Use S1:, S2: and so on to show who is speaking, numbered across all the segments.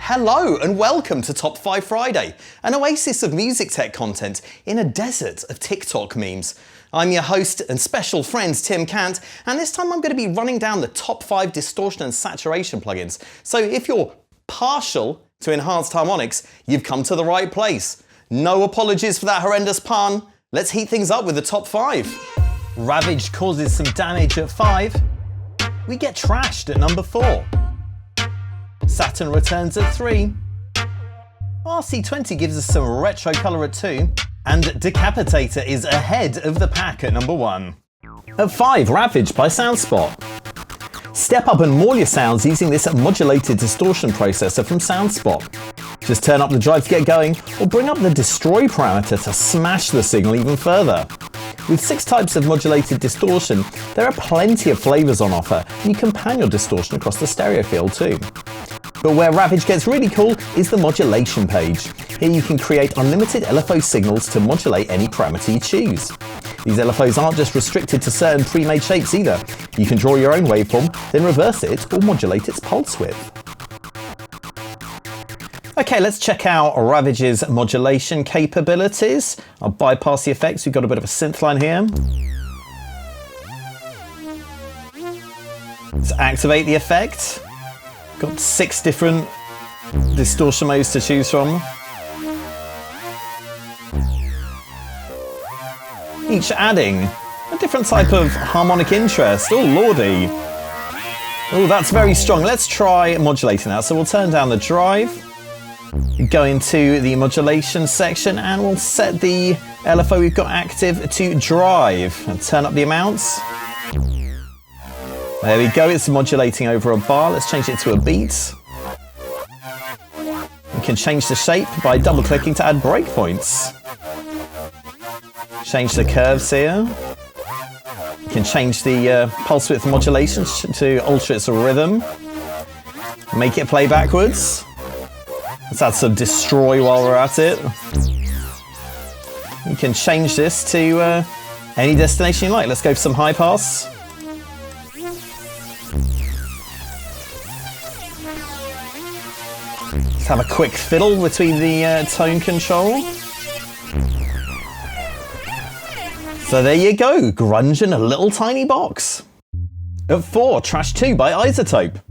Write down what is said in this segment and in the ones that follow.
S1: Hello and welcome to Top 5 Friday, an oasis of music tech content in a desert of TikTok memes. I'm your host and special friend Tim Cant, and this time I'm going to be running down the top 5 distortion and saturation plugins. So if you're partial to enhanced harmonics, you've come to the right place. No apologies for that horrendous pun. Let's heat things up with the top 5. Ravage causes some damage at 5. We get trashed at number 4. Saturn returns at 3. RC20 gives us some retro colour at 2. And Decapitator is ahead of the pack at number 1. At 5, Ravage by SoundSpot. Step up and maul your sounds using this modulated distortion processor from SoundSpot. Just turn up the drive to get going, or bring up the destroy parameter to smash the signal even further. With 6 types of modulated distortion, there are plenty of flavours on offer, and you can pan your distortion across the stereo field too. But where Ravage gets really cool is the modulation page. Here you can create unlimited LFO signals to modulate any parameter you choose. These LFOs aren't just restricted to certain pre-made shapes either. You can draw your own waveform, then reverse it or modulate its pulse width. Okay, let's check out Ravage's modulation capabilities. I'll bypass the effects, we've got a bit of a synth line here. Let's activate the effect. Got 6 different distortion modes to choose from. Each adding a different type of harmonic interest. Oh lordy. Oh, that's very strong. Let's try modulating that. So we'll turn down the drive, go into the modulation section, and we'll set the LFO we've got active to drive and turn up the amounts. There we go, it's modulating over a bar. Let's change it to a beat. We can change the shape by double clicking to add breakpoints. Change the curves here. You can change the pulse width modulation to alter its rhythm. Make it play backwards. Let's add some destroy while we're at it. You can change this to any destination you like. Let's go for some high pass. Let's have a quick fiddle between the tone control. So there you go, grunge in a little tiny box. At 4, Trash 2 by IZOTOPE.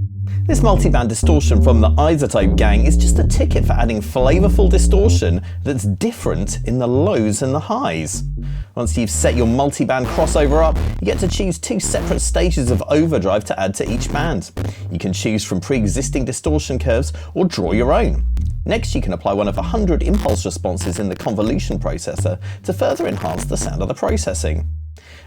S1: This multiband distortion from the IZOTOPE gang is just a ticket for adding flavorful distortion that's different in the lows and the highs. Once you've set your multiband crossover up, you get to choose 2 separate stages of overdrive to add to each band. You can choose from pre-existing distortion curves or draw your own. Next, you can apply one of 100 impulse responses in the convolution processor to further enhance the sound of the processing.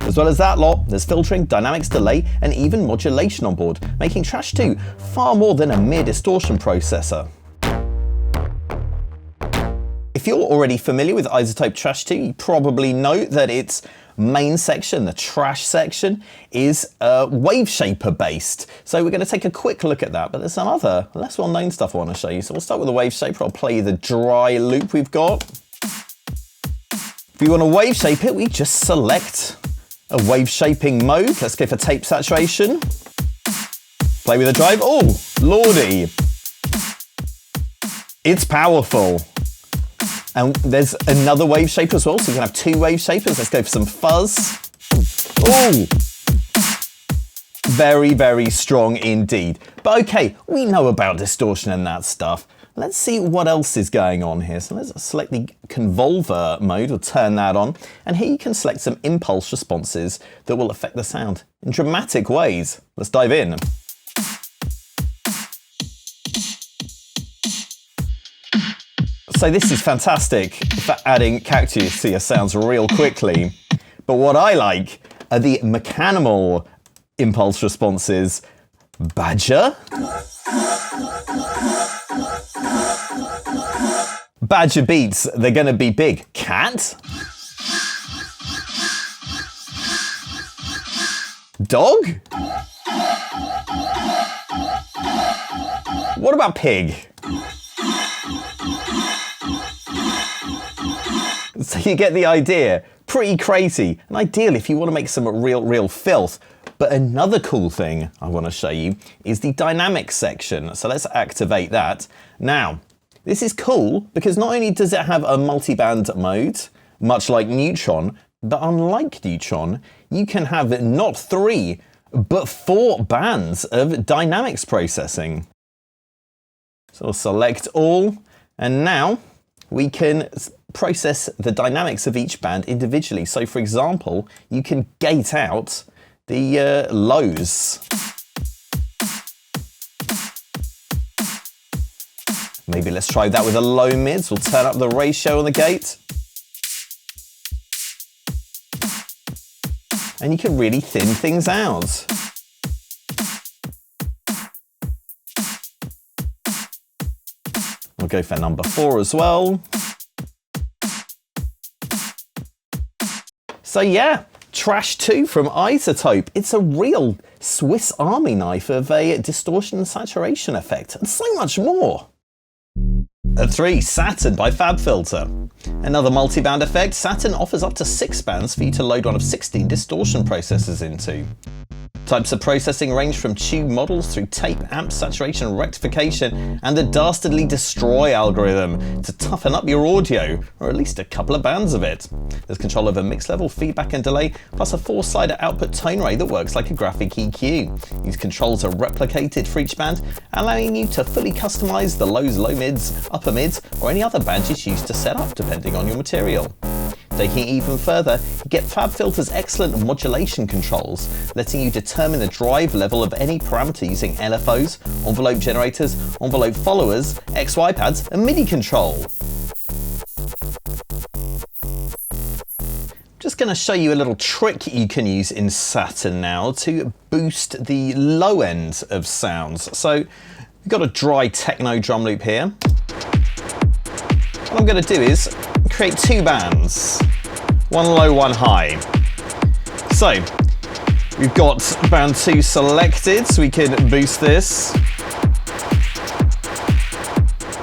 S1: As well as that lot, there's filtering, dynamics delay, and even modulation on board, making Trash 2 far more than a mere distortion processor. If you're already familiar with IZOTOPE Trash 2, you probably know that its main section, the trash section, is wave shaper based. So we're going to take a quick look at that, but there's some other less well-known stuff I want to show you. So we'll start with the wave shaper. I'll play the dry loop we've got. If we want to wave shape it, we just select a wave shaping mode. Let's go for tape saturation. Play with the drive. Oh, lordy. It's powerful. And there's another wave shaper as well, so you can have 2 wave shapers. Let's go for some fuzz. Oh, very, very strong indeed. But okay, we know about distortion and that stuff. Let's see what else is going on here. So let's select the convolver mode, or turn that on. And here you can select some impulse responses that will affect the sound in dramatic ways. Let's dive in. So this is fantastic for adding characters to your sounds real quickly. But what I like are the mechanical impulse responses. Badger. Badger beats, they're gonna be big. Cat. Dog. What about pig? So you get the idea. Pretty crazy, and ideal if you want to make some real filth. But another cool thing I want to show you is the dynamics section. So let's activate that. Now, this is cool because not only does it have a multi-band mode, much like Neutron, but unlike Neutron, you can have not 3, but 4 bands of dynamics processing. So we'll select all, and now we can process the dynamics of each band individually. So for example, you can gate out the lows. Maybe let's try that with the low mids. We'll turn up the ratio on the gate. And you can really thin things out. We'll go for number 4 as well. So yeah, Trash 2 from IZOTOPE. It's a real Swiss Army knife of a distortion saturation effect, and so much more. At 3, Saturn by FABFILTER. Another multi-band effect, Saturn offers up to 6 bands for you to load one of 16 distortion processors into. Types of processing range from tube models through tape, amp, saturation, rectification, and the dastardly destroy algorithm to toughen up your audio, or at least a couple of bands of it. There's control over mix level, feedback and delay, plus a 4-slider output tone array that works like a graphic EQ. These controls are replicated for each band, allowing you to fully customize the lows, low mids, upper mids, or any other band you choose to set up depending on your material. Taking it even further, you get FABFILTER's excellent modulation controls, letting you determine the drive level of any parameter using LFOs, envelope generators, envelope followers, XY pads, and MIDI control. Just going to show you a little trick you can use in Saturn now to boost the low end of sounds. So we've got a dry techno drum loop here. What I'm going to do is create 2 bands, one low, one high. So we've got band 2 selected, so we can boost this,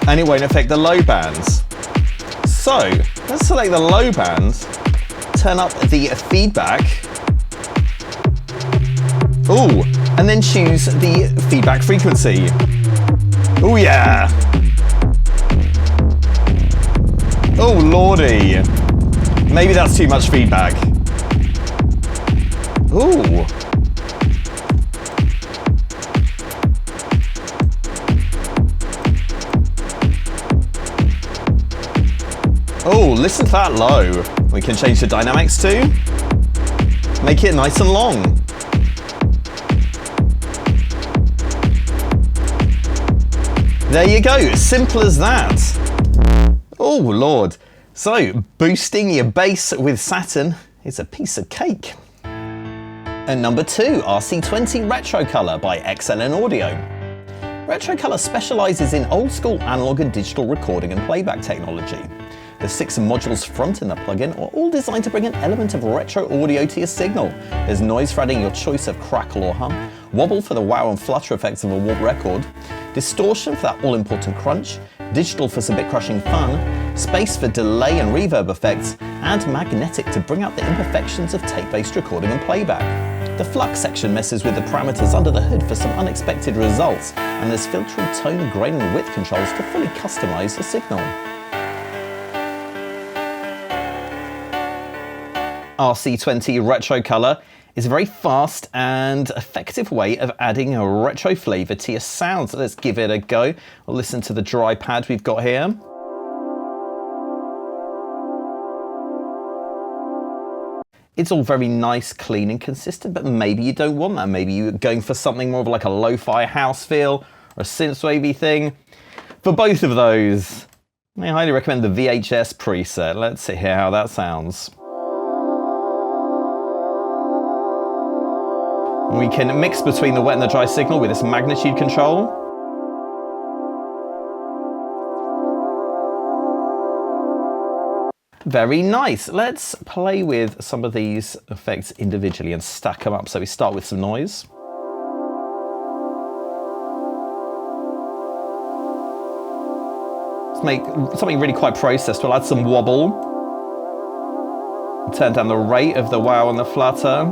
S1: and it won't affect the low bands. So let's select the low band, turn up the feedback, ooh, and then choose the feedback frequency. Oh yeah. Oh lordy, maybe that's too much feedback. Ooh. Oh, listen to that low. We can change the dynamics too. Make it nice and long. There you go, simple as that. Oh Lord. So, boosting your bass with Saturn is a piece of cake. And number 2, RC20 Retro Color by XLN Audio. Retro Color specializes in old school analog and digital recording and playback technology. The 6 modules front in the plugin are all designed to bring an element of retro audio to your signal. There's noise for adding your choice of crackle or hum, wobble for the wow and flutter effects of a warp record, distortion for that all-important crunch, digital for some bit-crushing fun, space for delay and reverb effects, and magnetic to bring out the imperfections of tape-based recording and playback. The flux section messes with the parameters under the hood for some unexpected results, and there's filtering tone, grain and width controls to fully customize the signal. RC20 Retro Color is a very fast and effective way of adding a retro flavor to your sound. So let's give it a go. We'll listen to the dry pad we've got here. It's all very nice, clean and consistent, but maybe you don't want that. Maybe you're going for something more of like a lo-fi house feel or a synthwavy thing. For both of those, I highly recommend the VHS preset. Let's hear how that sounds. We can mix between the wet and the dry signal with this magnitude control. Very nice. Let's play with some of these effects individually and stack them up. So we start with some noise. Let's make something really quite processed. We'll add some wobble. Turn down the rate of the wow and the flutter.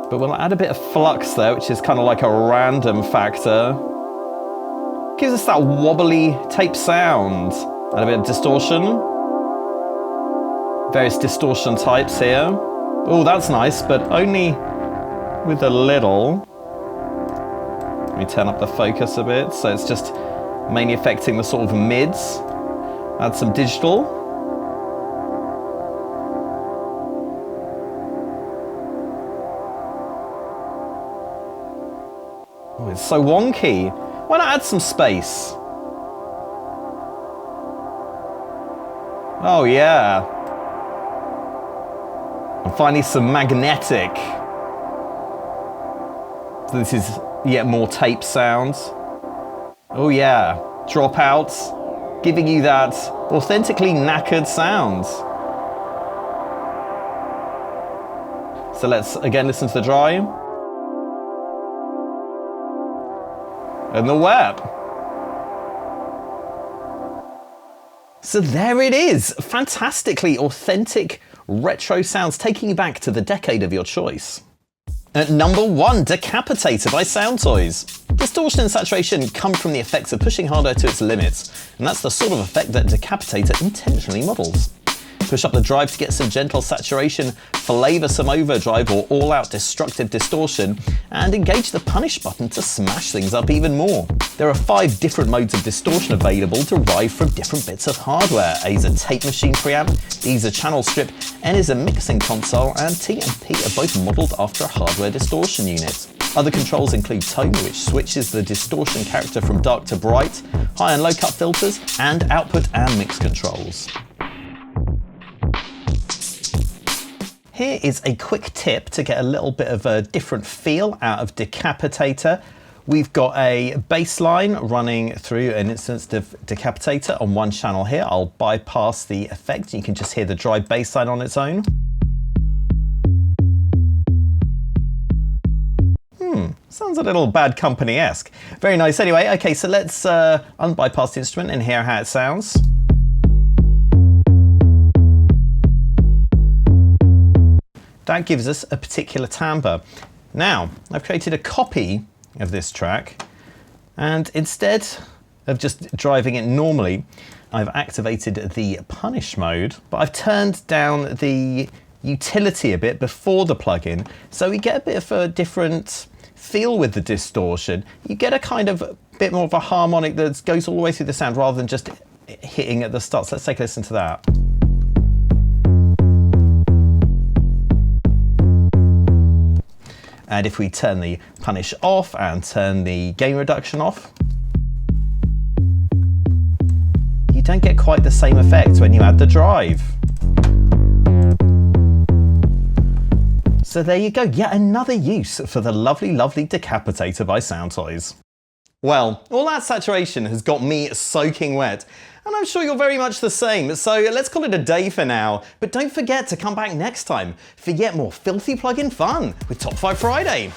S1: But we'll add a bit of flux there, which is kind of like a random factor. Gives us that wobbly tape sound. Add a bit of distortion. Various distortion types here. Oh, that's nice, but only with a little. Let me turn up the focus a bit, so it's just mainly affecting the sort of mids. Add some digital. Oh, it's so wonky. Why not add some space? Oh yeah. And finally some magnetic. So this is yet more tape sounds. Oh yeah, dropouts, giving you that authentically knackered sound. So let's again listen to the dry. And the wet. So there it is, fantastically authentic retro sounds taking you back to the decade of your choice. At number 1, Decapitator by SOUNDTOYS. Distortion and saturation come from the effects of pushing hardware to its limits, and that's the sort of effect that Decapitator intentionally models. Push up the drive to get some gentle saturation, flavour some overdrive or all-out destructive distortion, and engage the punish button to smash things up even more. There are 5 different modes of distortion available derived from different bits of hardware. A is a tape machine preamp, D is a channel strip, N is a mixing console, and T and P are both modelled after a hardware distortion unit. Other controls include tone, which switches the distortion character from dark to bright, high and low cut filters, and output and mix controls. Here is a quick tip to get a little bit of a different feel out of Decapitator. We've got a bass line running through an instance of Decapitator on one channel here. I'll bypass the effect. You can just hear the dry bass line on its own. Sounds a little Bad Company-esque. Very nice. Anyway, okay, so let's unbypass the instrument and hear how it sounds. That gives us a particular timbre. Now, I've created a copy of this track, and instead of just driving it normally, I've activated the punish mode, but I've turned down the utility a bit before the plugin, so we get a bit of a different feel with the distortion. You get a kind of bit more of a harmonic that goes all the way through the sound rather than just hitting at the start. So let's take a listen to that. And if we turn the punish off and turn the gain reduction off, you don't get quite the same effect when you add the drive. So there you go, yet another use for the lovely, lovely Decapitator by SOUNDTOYS. Well, all that saturation has got me soaking wet, and I'm sure you're very much the same, so let's call it a day for now. But don't forget to come back next time for yet more filthy plugin fun with Top 5 Friday.